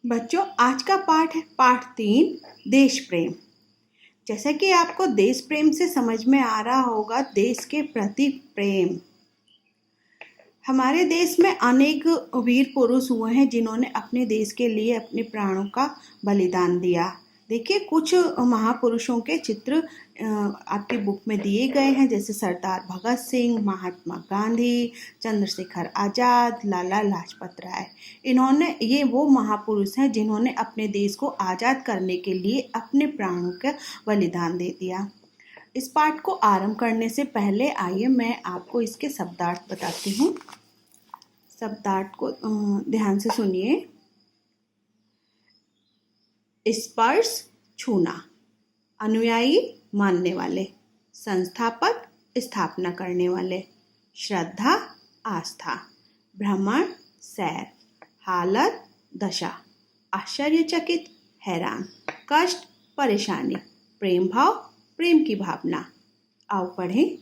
बच्चों, आज का पाठ है पाठ 3, देश प्रेम। जैसा कि आपको देश प्रेम से समझ में आ रहा होगा, देश के प्रति प्रेम। हमारे देश में अनेक वीर पुरुष हुए हैं जिन्होंने अपने देश के लिए अपने प्राणों का बलिदान दिया। देखिए, कुछ महापुरुषों के चित्र आपकी बुक में दिए गए हैं, जैसे सरदार भगत सिंह, महात्मा गांधी, चंद्रशेखर आज़ाद, लाला लाजपत राय। ये वो महापुरुष हैं जिन्होंने अपने देश को आज़ाद करने के लिए अपने प्राणों का बलिदान दे दिया। इस पाठ को आरंभ करने से पहले आइए मैं आपको इसके शब्दार्थ बताती हूँ। शब्दार्थ को ध्यान से सुनिए। स्पर्श, छूना। अनुयायी, मानने वाले। संस्थापक, स्थापना करने वाले। श्रद्धा, आस्था। भ्रमण, सैर। हालत, दशा। आश्चर्यचकित, हैरान। कष्ट, परेशानी। प्रेम भाव, प्रेम की भावना। आओ पढ़ें।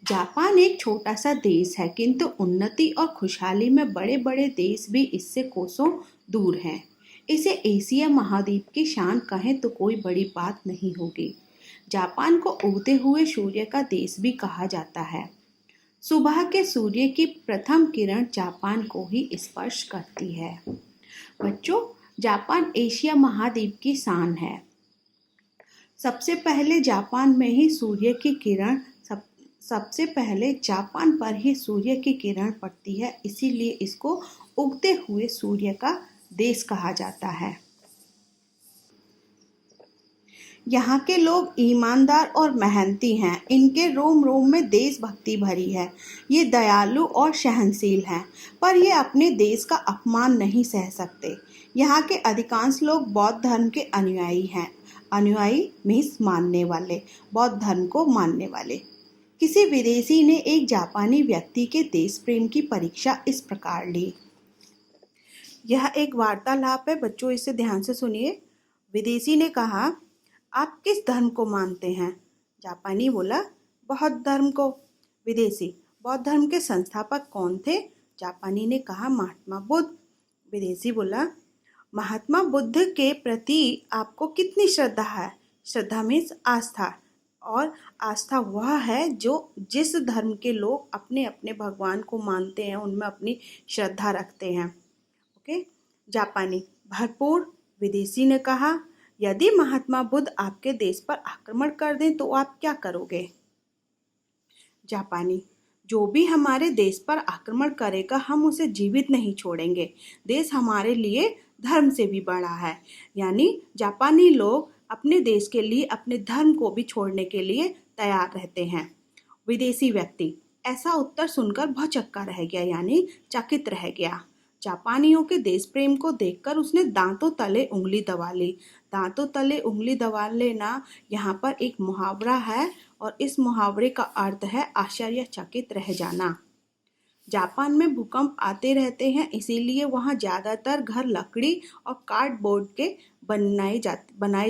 जापान एक छोटा सा देश है, किंतु उन्नति और खुशहाली में बड़े बड़े देश भी इससे कोसों दूर हैं। इसे एशिया महाद्वीप की शान कहें तो कोई बड़ी बात नहीं होगी। जापान को उगते हुए सूर्य का देश भी कहा जाता है। सुबह के सूर्य की प्रथम किरण जापान को ही स्पर्श करती है। बच्चों, जापान एशिया महाद्वीप की शान है। सबसे पहले जापान पर ही सूर्य की किरण पड़ती है, इसीलिए इसको उगते हुए सूर्य का देश कहा जाता है। यहाँ के लोग ईमानदार और मेहनती हैं। इनके रोम रोम में देशभक्ति भरी है। ये दयालु और सहनशील हैं, पर ये अपने देश का अपमान नहीं सह सकते। यहाँ के अधिकांश लोग बौद्ध धर्म के अनुयायी हैं। अनुयायी मीन्स मानने वाले, बौद्ध धर्म को मानने वाले। किसी विदेशी ने एक जापानी व्यक्ति के देश प्रेम की परीक्षा इस प्रकार ली। यह एक वार्तालाप है बच्चों, इसे ध्यान से सुनिए। विदेशी ने कहा, आप किस धर्म को मानते हैं? जापानी बोला, बौद्ध धर्म को। विदेशी, बौद्ध धर्म के संस्थापक कौन थे? जापानी ने कहा, महात्मा बुद्ध। विदेशी बोला, महात्मा बुद्ध के प्रति आपको कितनी श्रद्धा है? श्रद्धा मीन्स आस्था, और आस्था वह है जिस धर्म के लोग अपने अपने भगवान को मानते हैं, उनमें अपनी श्रद्धा रखते हैं। ओके। जापानी, भरपूर। विदेशी ने कहा, यदि महात्मा बुद्ध आपके देश पर आक्रमण कर दें तो आप क्या करोगे? जापानी, जो भी हमारे देश पर आक्रमण करेगा हम उसे जीवित नहीं छोड़ेंगे। देश हमारे लिए धर्म से भी बड़ा है। यानी जापानी लोग अपने देश के लिए अपने धर्म को भी छोड़ने के लिए तैयार रहते हैं। विदेशी व्यक्ति ऐसा उत्तर सुनकर भौचक्का रह गया, यानी चकित रह गया। जापानियों के देश प्रेम को देखकर उसने दांतों तले उंगली दबा ली। दांतों तले उंगली दबा लेना यहाँ पर एक मुहावरा है, और इस मुहावरे का अर्थ है आश्चर्यचकित रह जाना। जापान में भूकंप आते रहते हैं, इसीलिए वहाँ ज़्यादातर घर लकड़ी और कार्डबोर्ड के बनाए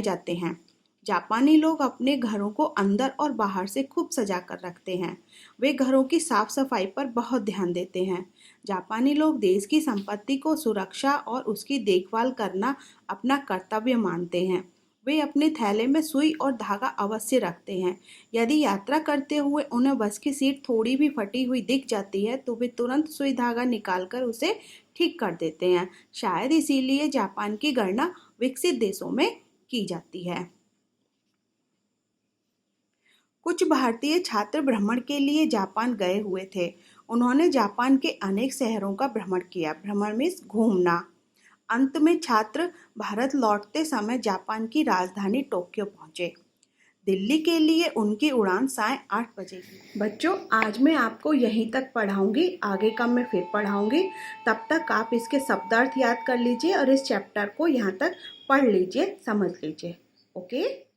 जाते हैं। जापानी लोग अपने घरों को अंदर और बाहर से खूब सजा कर रखते हैं। वे घरों की साफ सफाई पर बहुत ध्यान देते हैं। जापानी लोग देश की संपत्ति को सुरक्षा और उसकी देखभाल करना अपना कर्तव्य मानते हैं। वे अपने थैले में सुई और धागा अवश्य रखते हैं। यदि यात्रा करते हुए उन्हें बस की सीट थोड़ी भी फटी हुई दिख जाती है तो वे तुरंत सुई धागा निकालकर उसे ठीक कर देते हैं। शायद इसीलिए जापान की गणना विकसित देशों में की जाती है। कुछ भारतीय छात्र भ्रमण के लिए जापान गए हुए थे। उन्होंने जापान के अनेक शहरों का भ्रमण किया। भ्रमण मीन्स घूमना। अंत में छात्र भारत लौटते समय जापान की राजधानी टोक्यो पहुंचे। दिल्ली के लिए उनकी उड़ान साय 8 बजे की। बच्चों, आज मैं आपको यहीं तक पढ़ाऊंगी, आगे का मैं फिर पढ़ाऊंगी। तब तक आप इसके शब्दार्थ याद कर लीजिए और इस चैप्टर को यहाँ तक पढ़ लीजिए, समझ लीजिए। ओके।